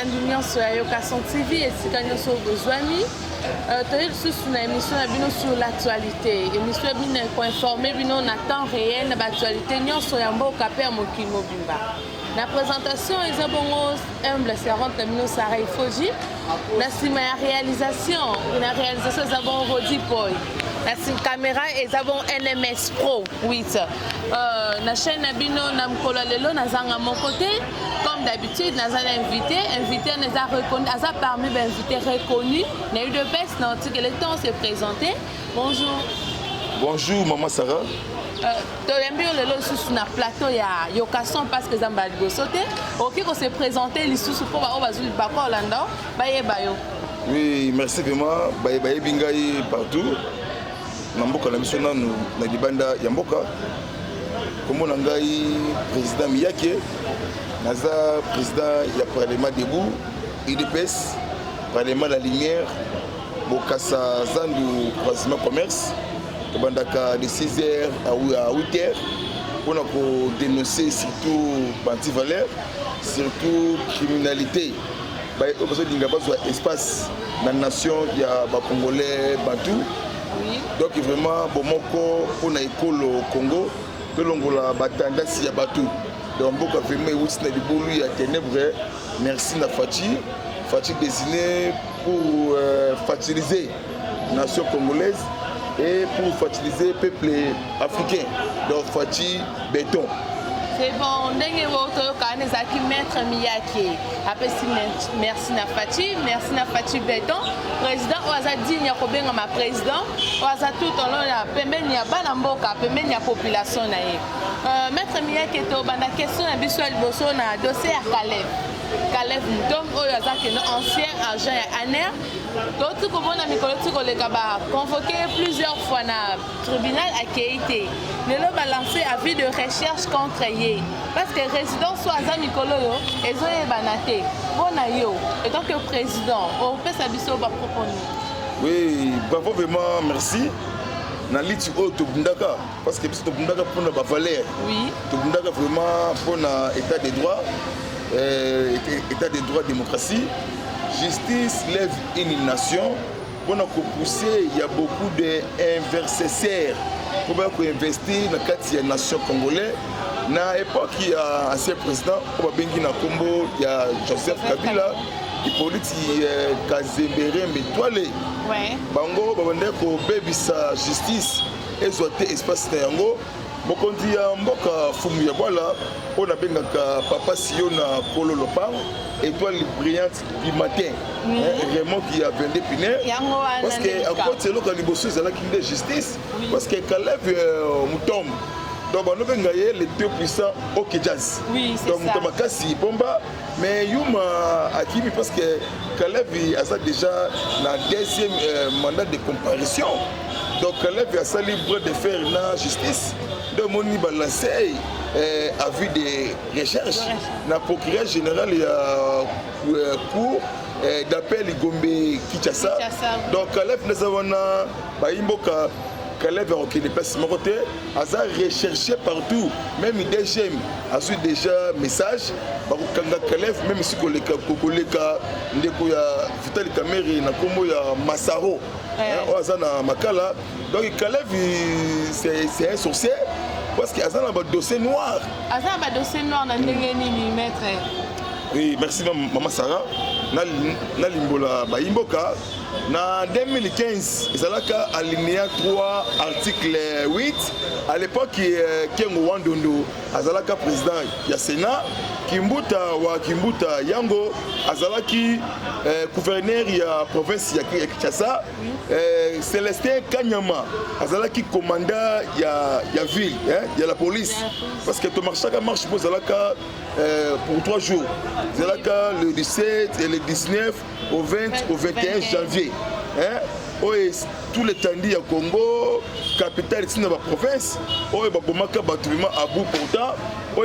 bandu nyonso ya Yokason TV esika nyonso bozwami toyeli lisusu na émission na bino sur l'actualité émission bino koinforme bino na temps réel na baactualité nyonso ya mboka mpe ya mokili mobimba na présentation eza bongo humble servante na bino Sarah Ifoji na nsima ya réalisation eza bongo Rodi Boy na caméra eza bongo NMS Pro 8 na chaîne na bino na mokolo lelo nazanga mon côté comme d'habitude naza invité naza reconnu aza parmi les invités reconnus na UDPS na antique le temps se présenter bonjour maman Sarah toyembi lelo lisusu na plateau ya Yokason parce que zamba liboso te oki ko se présenter lisusu po ba bazuli bako Orlando bayeba yo. Oui, merci vraiment bayebi ngai partout na mboka na biso nanu na libanda ya mboka komona ngai président Miyake naza président ya parlement debout UDPS parlement la lumière bokasa zandu croisement commerce bandaka de 6h à 8h pour dénoncer surtout anti-valeur, surtout criminalité. Au besoin d'un espace dans la nation, il y a des Congolais, Bantou. Donc vraiment, pour une école au Congo, que l'on a tendance à Bantou. Donc beaucoup vraiment il y a ténèbres. Merci na Fati désigné pour fertiliser la nation congolaise et pour fertiliser le peuple africain. Donc Fati béton. C'est bon, ndenge woto kanezaki maître Miyake. Après merci na Fati béton. Président oaza digne kobenga ma président. Oaza tout en long ya pembeni ya bana mboka, pembeni ya population na ye. Maître Miyake to banda question na biso liboso na dossier ya Caleb Moutom oyo azaki ancien agent ya ANER. D'autres communes mikolo tikoleka ba convoqué plusieurs fois na tribunal à Keité. Lelo ba lancé avis de recherche contre ye parce que résident soit za mikolo yo ezoye banate. Bona yo et tant que président on peut sabiso ba proposer. Oui, bravo vraiment merci. Na liti o to bundaka parce que to bundaka pour na ba valeur. Oui. To bundaka vraiment pour na état de droit état de droit démocratie. Justice lève une nation. Pour nous pousser, il y a beaucoup d'investisseurs pour investir dans la nation congolaise. À l'époque, il y a un ancien président, il y a Joseph Kabila, il politique Kazembere Metwale. Bango, Babandeko, Bebisa Justice, Ezote Espace Tayango. Bokondi ya mboka fumu ya bwala on a bengaka papa Siona Kolo Lopang étoile brillante du matin Raymond qui a vendé Pinet parce que à côté de l'autre liboso c'est là qu'il y a justice parce que Caleb Moutom donc on a bengaye les deux puissants au Kejaz donc Moutom Kasi Bomba mais Yuma Akimi parce que Caleb a déjà la deuxième mandat de comparution donc Caleb a sa libre de faire la justice. De mon balancé avis de recherche na procureur général il y a cours d'appel Gombe Kinshasa donc Caleb nous avons baimboka Caleb qui n'est pas si côté a recherché partout même DGM a su déjà message bakanga Caleb même si koleka ndeko ya Vital Kamerhe na kombo ya Masaro na makala donc Caleb c'est un sorcier parce qu'il y a un dossier noir. Un dossier noir dans le maître. Oui, merci maman Sarah. Na limbola baimboka na 2015 ezalaka alinéa 3 article 8 à l'époque Kengo Wandondo azalaka président ya Sénat Kimbuta Yango azalaki gouverneur ya province ya Kinshasa Célestin Kanyama azalaki commandant ya ville ya la police parce que to marche pour zalaka pour 3 jours zalaka le 17 et le 19 au 20 au 21 janvier tout le tandi ya Congo capitale de la province babomaka batubima à bout pourtant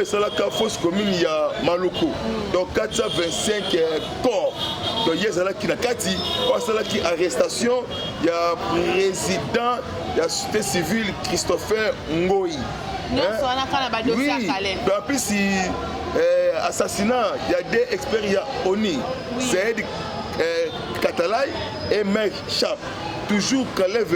esalaka fausse commune ya Maloko donc 425 corps donc ezalaki na kati esalaki arrestation ya président ya société civile Christopher Ngoi oui, en plus assassinat, il y a deux experts, il y a ONI, Saïd Katalay et Mec Chap. Toujours Kalev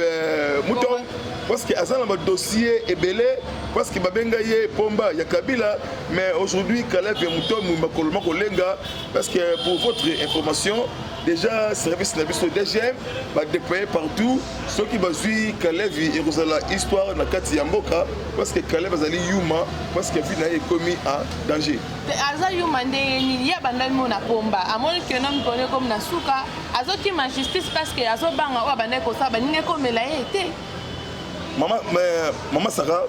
Mouton, parce que Azan a un dossier est belé, parce que Babenga y Pomba, il y a Kabila, mais aujourd'hui Kalev Mouton, Moumakoloma Kolenga, parce que pour votre information, déjà, le service de DGM va déployer partout. Ceux qui vont suivre Kalev et Rosala, histoire dans Kati Yamboka, parce que Kalev a allé Yuma, parce que Vina est commis en danger. Aza Yuma, il y a bandal mona Pomba. À moins que l'homme connaît comme Nasuka, Azo qui ma justice parce que Azo Banga ou Bandeko Saba, n'y est comme elle a été. Maman Sarah,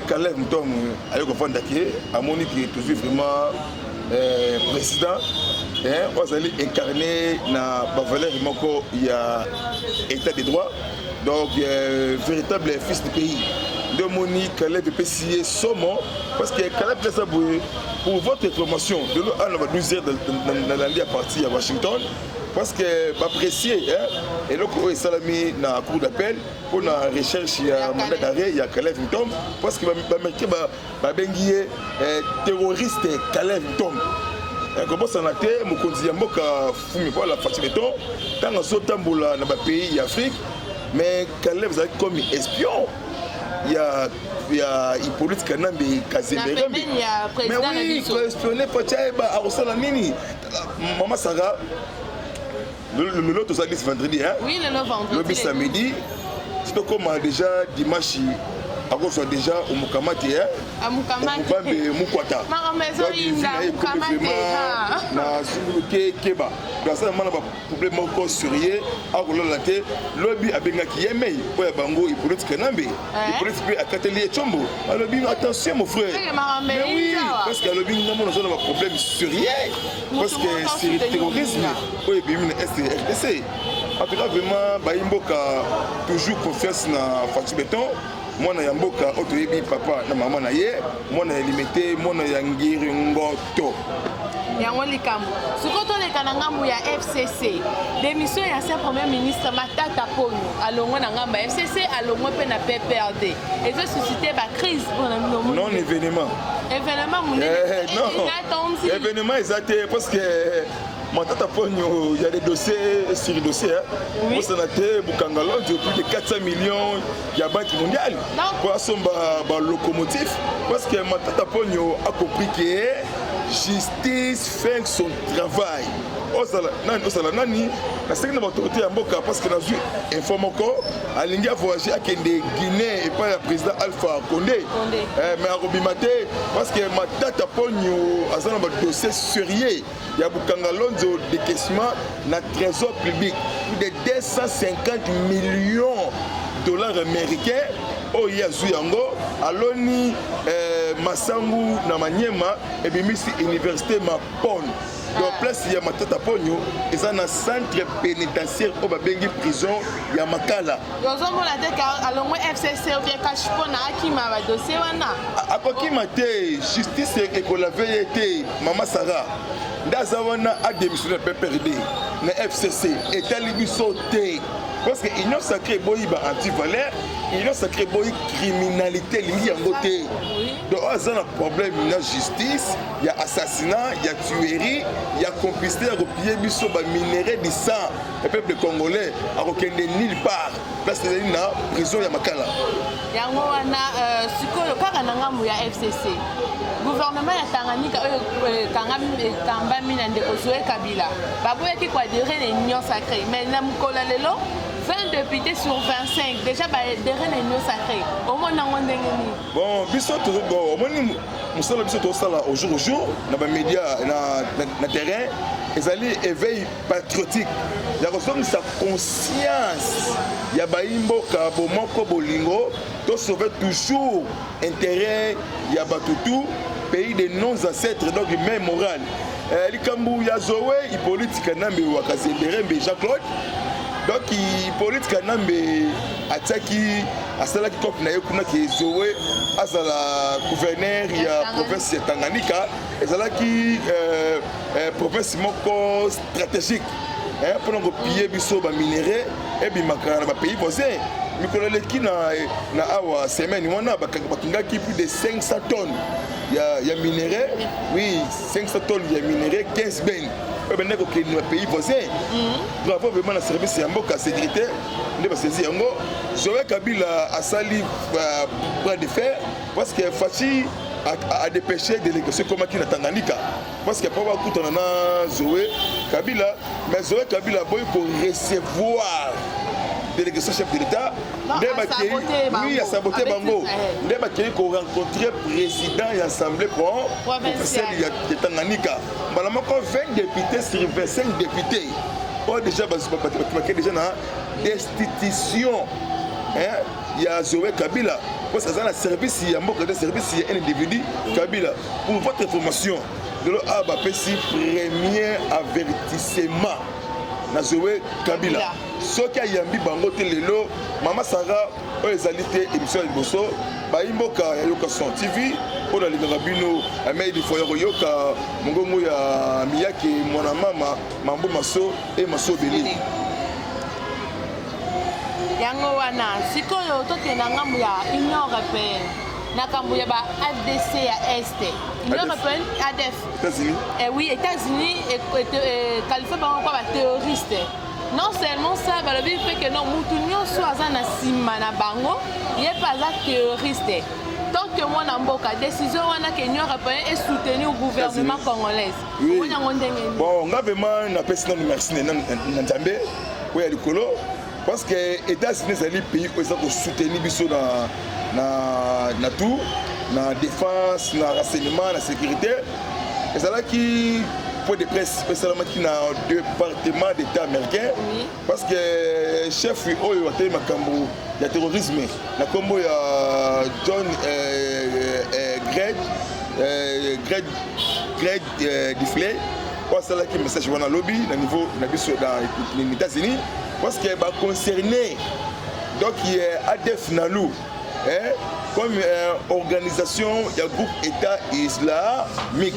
Kalev Mouton, Ayoko Fandaki, à mon qui est toujours vraiment président. Vous allez incarner dans la valeur il y a état de droit, donc véritable fils du pays. De Monique, Kalev de PCA Somo, parce que Kalev pour votre information, de l'eau à 12h dans l'année à partir à Washington, parce que apprécier, et donc il salami dans la cour d'appel pour la recherche, il y a un mandat d'arrêt, il y a Kalev Mouton, parce que Benguier terroriste Kalev Mouton. Comment ça a été, mon conseiller Mboka Fumi pour la Fatih Béton, dans le pays d'Afrique, mais Kalev vous avez comme espion. Il y a Hippolyte Kanambe Kazembe. Mais oui, il faut espionner Fatih à Rosalamini. Maman Sarah, le lot aux ce vendredi, hein? Oui, le lot vendredi. Le samedi, c'est comme déjà dimanche. Alors soit déjà au Mukamati à Mukamati Mukwata ma maison Mukamati na suluke keba dans ça mana ba problème ko sérieux a ko la té lobby abenga ki yemei po ya bango Hippolyte Kanambe Hippolyte pe akateli chombo alors bien attention mon frère mais oui parce que lobby na mona zona ba problème sérieux parce que c'est le terrorisme po e bimi na SRDC en tout cas vraiment ba imboka toujours confiance na Fatih Béton. Moi na yamboka otoyebi papa na maman na ye moi na limité moi na yangiri ngoto yango likambo sikoto leka na ngambu ya FCC démission ya ancien premier ministre Matata Ponyo alongo na ngamba FCC alongo pe na PPRD et ça suscité ba crise pour la non événement non événement exacté parce que Matata Ponyo, il y a des dossiers sur les dossiers. Pour sénateur, Bukangalo, plus de 400 millions, il y a la Banque mondiale. Pour son locomotive, parce que Matata Ponyo a compris que justice fait son travail. La seconde autorité à Mboka, parce que nous avons informé que l'India a voyagé à Guinée et pas le président Alpha Condé. Mais à Robimate, parce que Matata Ponyo a un dossier sérieux. Il y a Bukangalo de décaissement dans le trésor public. Plus de 250 millions de dollars américains. Oh, il y a Zuyango, Aloni Massangu Namanyema et Bimisi Université Mapon. Donc, place il y a Matata Ponyo, ils ont un centre pénitentiaire au Babengi prison, il y a Makala. Ils ont dit que FCC ou bien Kachipona Akima va dossier. À quoi qui m'a été justice et qu'on l'avait été, Maman Sarah. Dazawana a démissionné de PPRD, le FCC est allé sauter. Parce que l'Union sacrée boy anti-valeur, l'Union sacrée boy criminalité liée en côté. Donc il y a un problème de justice, il y a assassinat, il y a tuerie, il y a complicité à replier biso ba minerai du sang. Le peuple congolais a aucun nulle part. Place de la prison ya Makala. Yango wana sikoyo kaka na ngamu ya FCC. Gouvernement ya Tanganyika kamba mina ndeko Zoé Kabila. Baboya ki kwa dire l'Union sacrée. Mais na mukola lelo 20 députés sur 25 déjà derrière l'Union sacrée. Au moins nango ndengeni. Bon, biso to bon, au moins musala biso to sala au jour na ba médias na terrain, ils allaient éveil patriotique. Il y a besoin de sa conscience. Il y a baimbo ka bomoko bolingo to sauver toujours intérêt il y a batutu pays de nos ancêtres donc même moral. Likambu ya Zoé Hippolyte Kanambe wa Kazembe Jean-Claude. Donc Hippolyte Kanambe ataki asalaki top na yekuna ki Zoé azala gouverneur ya province ya Tanganyika ezalaki province moko stratégique pour nous piller biso ba minerai et bi makara ba pays voisins mikolo leki na awa semaine wana bakingaki plus de 500 tonnes ya minerai. Oui, 500 tonnes ya minerai, 15 bennes. Ben ko ke na pays voisin. Bravo vraiment na service ya mboka sécurité. Nde basezi yango. Zoé Kabila asali bras de fer parce que Fachi a dépêché délégation comme qui na Tanganyika. Parce que pour avoir na Zoé Kabila, mais Zoé Kabila boy pour recevoir délégation chef de l'État, oui, a saboté Bango. Ndeba qui ko rencontrer président et assemblée provinciale de Tanganyika. Malamako 20 députés sur 25 députés. Oh déjà déjà na destitution. Hein, il y a Zoé Kabila. Parce que ça a un service, il y a un service, il y a un individu Kabila. Pour votre information, de l'eau à Bapesi, premier avertissement. Na Zoé Kabila. Ce qui a yambi bango telelo, Mama Sarah, les alités émission de Bosso, Baimboka Yoka Son TV, pour la Ligue Rabino, Amédi Foyoro Yoka, Mongomo ya Miyake, Mona Mama, Mambo Maso et Maso Beli. Yango wana sikoyo tokenda ngambo ya Union Européenne nakambo ya ba ADC ya Est Union Européenne ADF États-Unis oui États-Unis qualifié par quoi ba terroriste non seulement ça ba le fait que non mutu nyonso aza na sima na bango ye pas za terroriste tant que moi na mboka décision wana que Union Européenne est soutenue au gouvernement congolais bon nga vraiment na pesi na merci na Nzambe ko ya likolo. Parce que les États-Unis sont les pays qui ont soutenu na tout, na défense, na renseignement, na sécurité. Et c'est là qui point de presse, spécialement qui na département d'État américain. Parce que chef Oyo a été makambo de terrorisme. Na combo ya John Greg Difley. C'est là qui message wana lobby na niveau na biso dans les États-Unis. Parce que va concerner donc il y a ADF Nalou comme organisation du groupe État islamique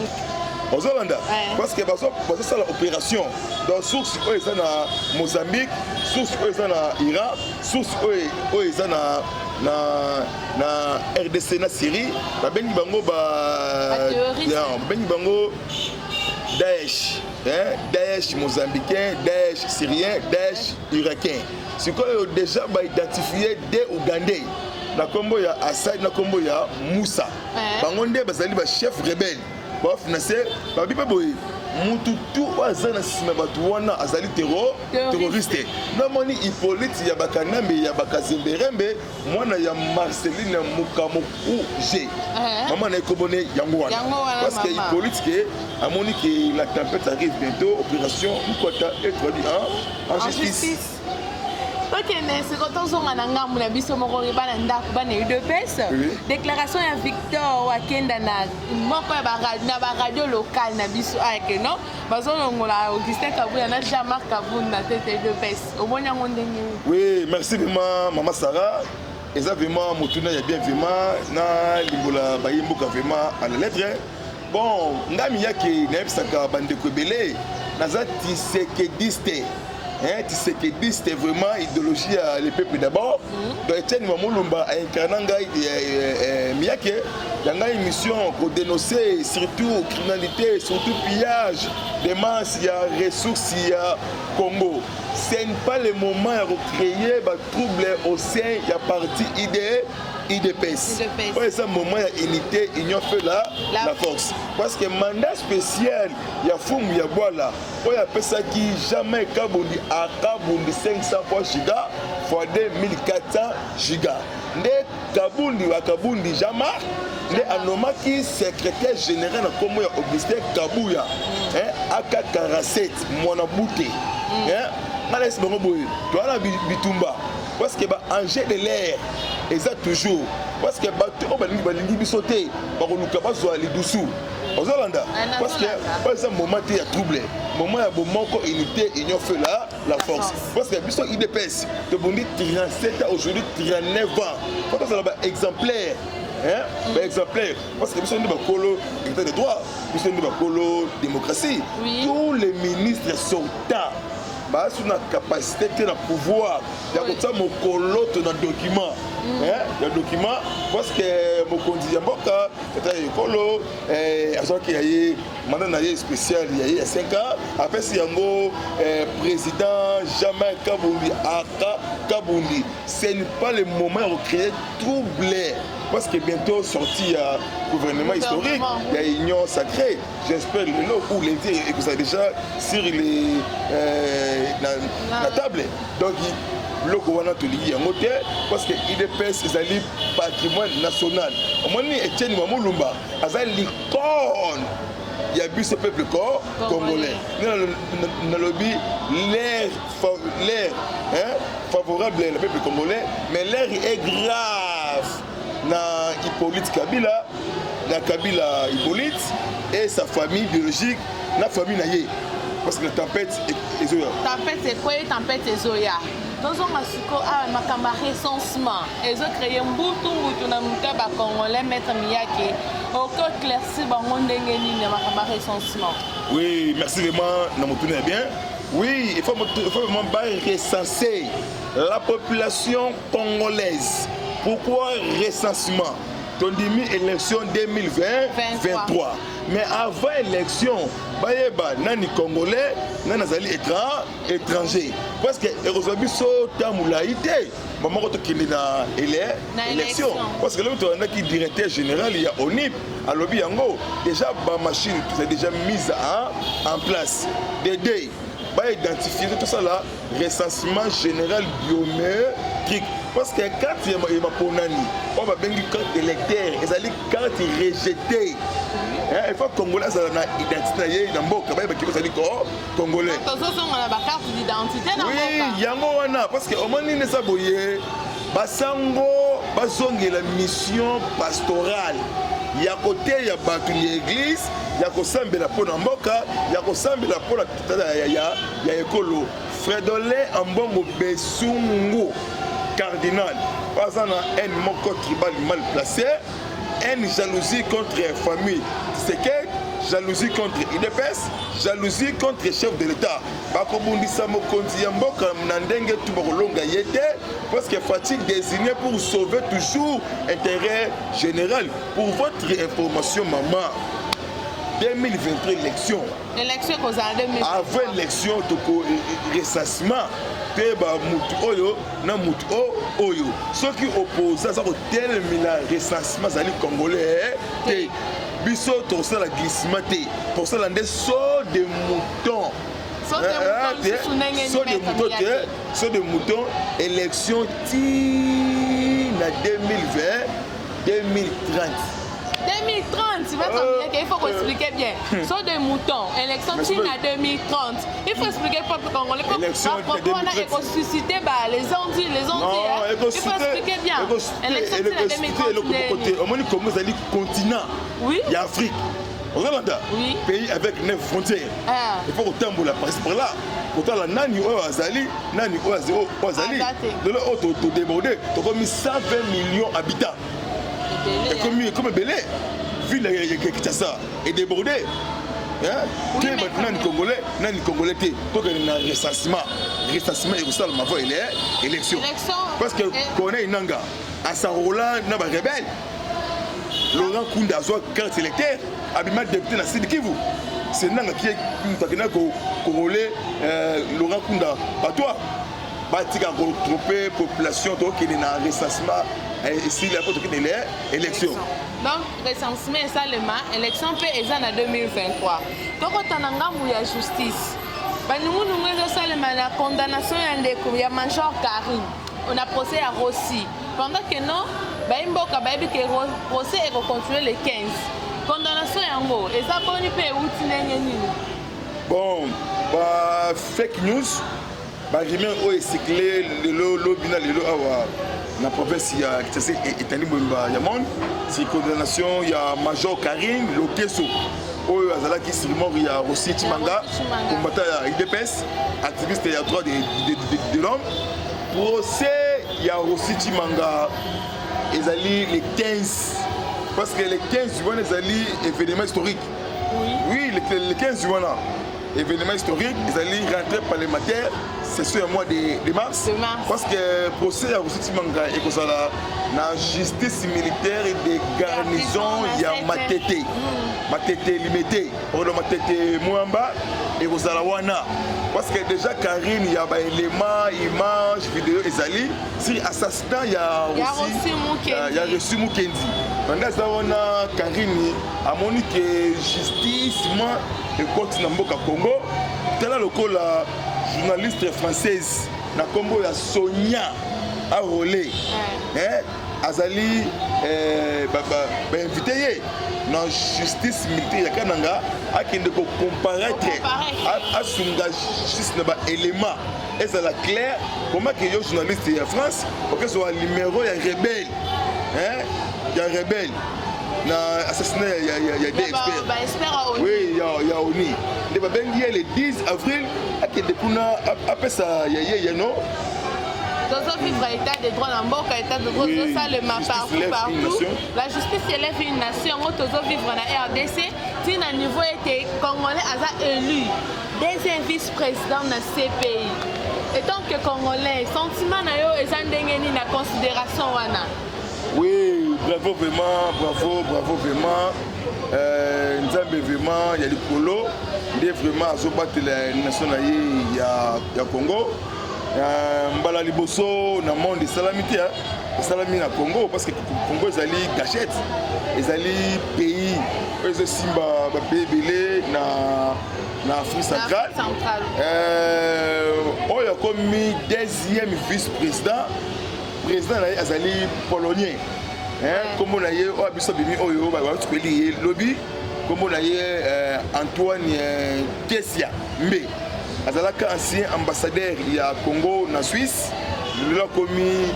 aux Hollandais parce que ça l'opération dans source où ils sont à Mozambique, source où ils sont à Iran, source où ils sont na RDC na Syrie, ba bengi bango bango Daesh, Daesh mozambicain, Daesh syrien, Daesh irakien. C'est quoi déjà identifié des Ougandais. Na kombo ya Assad, na kombo ya Moussa. Bangonde bazali ba chef rebelle. Ba financer ba bipa boy. Mututu wazana sima batu wana azali terroriste. Na moni Hippolyte ya bakanambe ya bakazemberembe mwana ya Marceline Mukamoku G. Maman na ekobone yango wana. Parce que Hippolyte ke amoni que la tempête arrive bientôt, opération Mukota est traduit en justice. Ok, c'est quand on a un peu de déclaration à Victor Wakenda na radio locale na biso avec non Augustin Kabouna na Jean-Marc Kabouna na TT2PS. Oui, merci vraiment Maman Sarah. Exactement, Motuna ya bien vraiment na Limbola Bayimboka vraiment à la lettre. Bon, ngami yake na ebisaka bandeko belé naza tisekediste. Tisekediste c'était vraiment idéologie à le peuple d'abord. Donc Etienne Mamulumba a incarné Miyake dans une mission pour dénoncer surtout criminalité, surtout pillage des masses, il y a ressources, il y a Congo. Ce n'est pas le moment de créer des troubles au sein de la partie IDPS. Oui, c'est un moment de unité, union fait la force. Parce que le mandat spécial, il y a Foum, il y a Boala. Il y a ça qui jamais Kabundi à Kabundi 500 fois giga fois 2400 giga. Né Kabundi ou Kabundi Jamar, né Anomaki secrétaire général de Komo Augustin Kabouya, AK47 Monabouté. Malais Bongoboy, Douala Bitumba. Parce que l'enjeu de l'air, exact toujours. Parce que les gens sauter, les dessous. Aux Hollandais. Parce que c'est un moment où il y a trouble. Moment où il y a unité, il y a la force. Parce que les gens IDPS, de 37 ans, aujourd'hui 39 ans. Quand on a exemplaire. Exemplaire. Parce que nous sommes dans l'état de droit, nous sommes dans la démocratie. Tous les ministres sortants basu na capacité te na pouvoir ya kotsa mokolo to na document ya document parce que mokonzi ya mboka tata ekolo azoki yaye mandat na ye spécial yaye ya 5 ans apesi yango président Jamais Kabundi aka Kabundi. Ce n'est pas le moment de créer trouble parce que bientôt sorti gouvernement historique, il y a union sacrée. J'espère le lot où l'Indien est déjà sur les la table. Donc le gouvernement tout lié en côté parce que IDPS est un patrimoine national. Au moins Etienne Mamulumba, c'est l'icône. Il y a bu ce peuple congolais. Dans le lobby, l'air favorable au peuple congolais, mais l'air est grave. Na Hippolyte Kabila, na Kabila Hippolyte et sa famille biologique, la famille naïe. Parce que la tempête est Zoya. Tempête c'est quoi? Tempête est Zoya. Dans un asiko a makamba recensement. Ils ont créé un bouton na mutaba congolais maître Miyake. Aucun éclairci bango ndenge nini makamba recensement. Oui, merci vraiment, na mutune bien. Oui, il faut vraiment recenser la population congolaise. Pourquoi recensement? Tondimi élection 2020-23. Mais avant élection, bayeba nani congolais, nani azali étranger. Parce que aujourd'hui so tamulaïté, maman ko tokende na élection. Parce que là tu as qui directeur général il y a ONIP à lobby yango déjà ba machine tout est déjà mise en place. Des ba identifier tout ça là, recensement général biométrique. Parce que quand il y a Ponani, on va bien une carte électeur, et ça dit carte rejetée. Il faut que les Congolais aient une identité dans le monde, ça dit Congolais. Carte d'identité dans le oui, il y a un parce que au moins il n'est pas boyé. Basango, basonge la mission pastorale. Il y a côté il y a l'église, il y a kosambe la pona mboka, il y a kosambe la pona il y a écolo. Fredolin Ambongo Besungu. Cardinal, pas un haine moko tribal mal placé, haine jalousie contre famille. C'est que jalousie contre IDPS, jalousie contre chef de l'État. Bakobundisa mokonzi mboka mnandenge tubakolonga yete parce que fatigue désigné pour sauver toujours intérêt général. Pour votre information maman, 2023 élection. Élection qu'aux années 2023. Avant élection, recensement. Teba mutu oyo na mutu oyo. Ceux qui opposent à ça au tel la recensement zali congolais te biso to ça la glissement te pour ça l'andé saut de mouton. Saut de mouton élection ti na 2020 2030. 2030, tu vas il faut expliquer bien. Saut de mouton, élection Chine à 2030. Il faut expliquer au peuple congolais pourquoi on a ressuscité les Antilles. Il faut expliquer bien. Élection Chine à 2030. On dit comment ça dit continent. Oui. Il y a Afrique. Rwanda, pays avec 9 frontières. Il faut autant pour la passer par là. Pourtant la nani o azali, nani o azali. De là auto débordé, tu as mis 120 millions d'habitants. Et comme Belé, ville Kinshasa est débordée. Nani Congolais, donc il y a un recensement. Recensement et ça, ma voix, il est élection. Parce que qu'on a une nanga, à Sarola, n'a pas rebelle. Laurent Kounda a carte électeur, Abima député dans Sud Kivu. C'est nanga qui est Congolais, Laurent Kounda, pas toi. Batika retrouver population qui est dans le recensement ici la porte qui est élection. Donc recensement et ça le élection peut être en 2023. Donc on a un justice. Nous avons la condamnation de Major Karim. On a procès à Rossi. Pendant que non, le procès est continué le 15. Condamnation en gros. Et ça peut bon, fake news. Bagimien o ecyclé le lobina le na province ya Kitase etani bomba ya monde si condamnation ya Major Karim Lokeso oyo azala ki sirimo ya Rossi Chimanga combattant ya IDPS activiste ya droit de l'homme procès ya Rossi Chimanga ezali le 15 parce que le 15 juin ezali événement historique. Oui, le 15 juin là événement historique, ils allaient rentrer parlementaire, c'est sur le mois de mars. Parce que le procès a aussi et que ça la justice militaire et des garnisons, il y a Matete limité, Matete Mouamba et Rosalawana. Parce que déjà Karine, il y a des éléments, images, vidéos, Ezali. Si assassinat, il y a aussi reçu Mukendi. Pendant ça, on a Karine, à mon que justice, moi, le continent Congo. Tel est la journaliste française, na Congo, il y a Sonia Arolé. Azali, invité dans la justice militaire, il y a comparaître à son justice élément. Et c'est la claire, comment que les journalistes en France, pour que ce soit numéro, il y a rebelle. Il y a rebelle. Dans l'assassinat, il y a des experts. Oui, il y a ONI. Le 10 avril, après ça, il y a non. Nous vivre l'état des droits dans le état de droit, ça le map partout. La justice élève une nation, nous vivre dans la RDC, si à niveau était Congolais a élu deuxième vice-président dans CPI. Et tant que Congolais, sentiment est en considération. Oui, bravo vraiment. Nzambe vraiment, il y a des polos, il y a vraiment à battre la nation il y a Congo. Mbala liboso na monde salamité salami na Congo parce que Congo ezali gâchette ezali pays ezo simba ba pays belé na Afrique centrale oyo komi deuxième vice-président na azali polonais comme on a eu o abiso bimi oyo ba tukeli lobby comme on a eu Antoine Kessia Mbe azalaka ancien ambassadeur il y a Congo na Suisse il a commis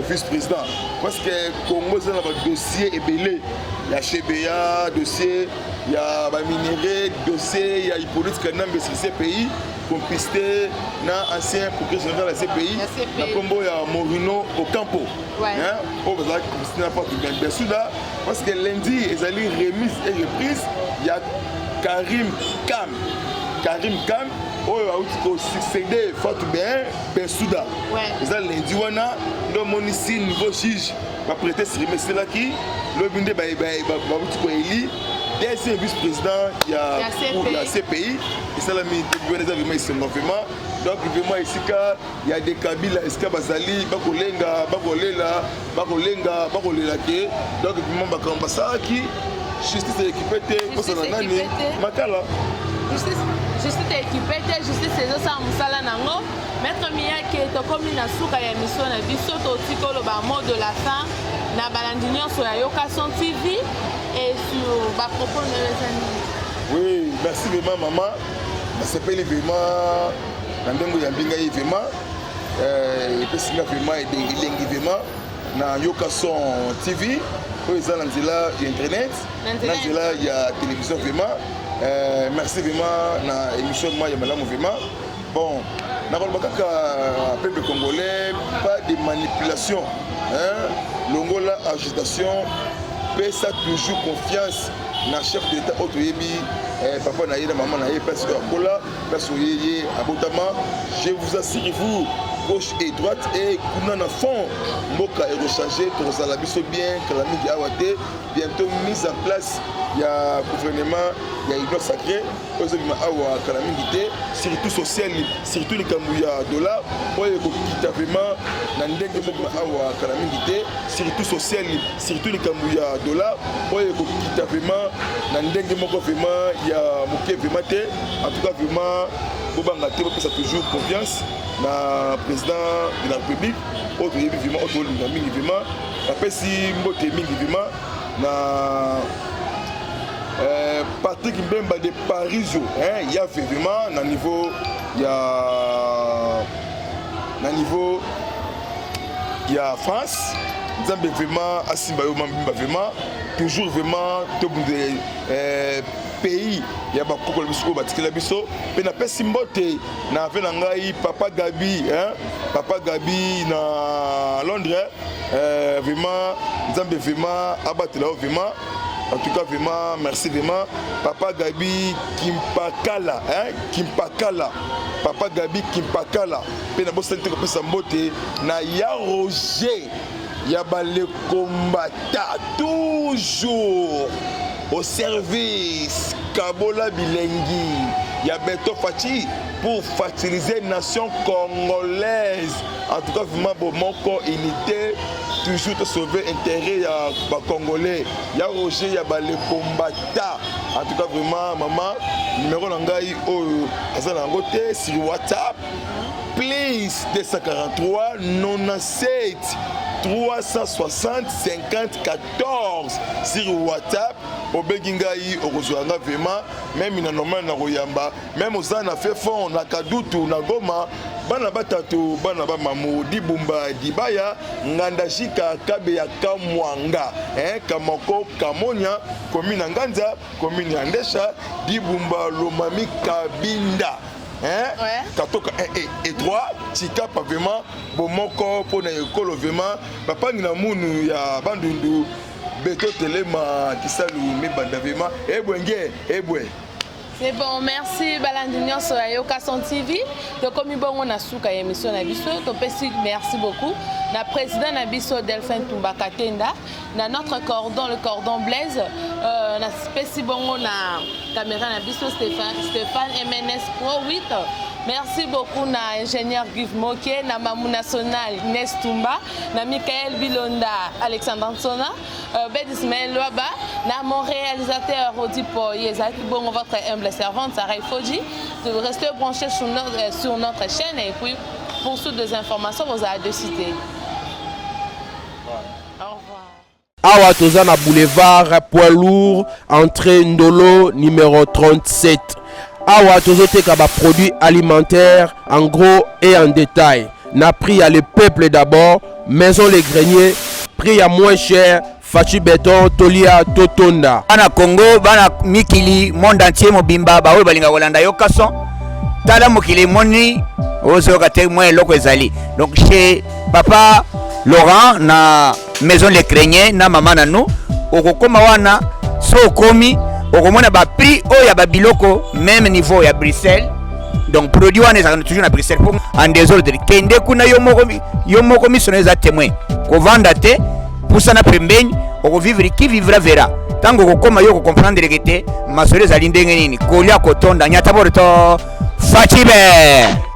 vice-président parce que Congo c'est un dossier ébélé il y a CBA dossier il y a minerai dossier il y a Hippolyte Kanambe sur ces pays compisté na ancien procureur général de ces pays na Congo il y a Morino Ocampo au bazar compisté na pas bien souda parce que lundi ils allaient remise et reprise il y a Karim Kam oyo auti succéder Fatou Bensouda. Ils ont lundi wana ndo monisi niveau juge va prêter serment là qui le bindé ba auti ko eli deuxième vice-président il y a CPI et ça la mi des événements ici vraiment donc vraiment ici il y a des Kabila eska bazali bakolenga ke donc vraiment bakamba ça qui justice équipée pour ça nani makala justice équipée, justice c'est ça musala nango. Maître Miyake tokomi na suka ya mission na biso totikolo ba mot de la fin na balandinyo sur Yokason TV et sur ba propos de les amis. Oui, merci vraiment maman. C'est pas vraiment ndengo ya mbinga vraiment et puis singa vraiment et dengi vraiment na Yokason TV pour les nzela internet nzela ya télévision vraiment. Merci vraiment na émission moi ya malamu vraiment bon na kolbaka peuple congolais pas de manipulation longola agitation paie ça toujours confiance na chef de l'état autre yebi papa na yena maman na ye parce que akola parce que yeye abotama je vous assure vous gauche et droite et kuna na fond mboka et recharger pour ça la biso bien calamité awate bientôt mise en place il y a gouvernement il y a une sacrée aux éléments awa calamité surtout social surtout les kambuya dollar pour quitter vraiment na ndenge moko awa calamité surtout social surtout les kambuya dollar pour quitter vraiment na ndenge moko vraiment il y a moké vraiment en tout cas vraiment bobanga te parce toujours confiance na président de la République autre vivement autre mingi vivement après si mbote mingi vivement na Patrick Mbemba de Paris il y a vraiment na niveau il y a France Nzambe vraiment asimba yo mambimba vraiment toujours vraiment tout pays il y a beaucoup de biso batikela biso pe na pesi mbote na ve na ngai papa Gabi na Londres vraiment Nzambe vraiment abatela vraiment En tout cas, vraiment, merci vraiment. Papa Gabi Kimpakala, hein? Kimpakala. Papa Gabi Kimpakala. Puis, nous avons fait na ya Roger. Yaba le combattant. Toujours au service. Kabola Bilengi. Yabeto Fati pour faciliter la nation congolaise. En tout cas, vraiment, pour mon corps, unité. Toujours te sauver l'intérêt des Congolais. Il y a Roger, il y a les combattants. En tout cas, vraiment, maman, numéro d'Angaï sur WhatsApp. Please, 243 97 360 50 14 sur WhatsApp. Au Begingaï, au Rosuanga, vraiment, même il y a normal na Royamba, même aux ans, on a fait fond, on a Kadoutou, na Goma. Bana batato bana ba mamu di bumba di baya nganda shika kabe ya kamwanga kamoko kamonya komina nganza komina andesha di bumba lomami kabinda katoka 1 et 3 tika pa vraiment bomoko pona ekolo vraiment papa ngina munu ya bandundu beto telema kisalu mibanda vraiment ebwe. C'est bon, merci Balandinion sur Yokason TV. Donc comme on a souka émission Nabiso, donc merci beaucoup. Na président Nabiso Delphin Toumbaka Tenda, na notre cordon le cordon Blaise, na spécial bon na caméra Nabiso Stéphane MNS Pro 8. Merci beaucoup na ingénieur Guy Moké, na Mamou National Inès Toumba, na Michael Bilonda, Alexandre Ansona, Ben Ismaël Loaba, na mon réalisateur Rodipo Yezaki, bon votre humble servante Sarah Foji. Restez branchés sur notre chaîne et puis pour toutes les informations, vous avez de citer. Au revoir. Awa Tozana Boulevard, poids lourd, entrée Ndolo, numéro 37. Awa Tozoteka ba produits alimentaires en gros et en détail. N'a pris à le peuple d'abord, maison les greniers, prix à moins cher, Fachi Béton, Tolia, Totonda. Bana Congo, bana Mikili, monde entier mobimba, ba we balinga Holanda yokason. Tala mokili moni, ozo kate moins loko ezali. Donc chez papa Laurent na maison les greniers na maman na nous, okokoma wana so komi okomona ba prix o ya ba biloko même niveau ya Bruxelles. Donc produit wana ezaka toujours na Bruxelles pour en désordre. Kende kuna yo moko misoneza témoin. Ko vanda te pusana pembeni oko vivre qui vivra verra. Tango kokoma yo ko comprendre que te masole za lindenge nini. Kolia kotonda nyata borto Fachibe.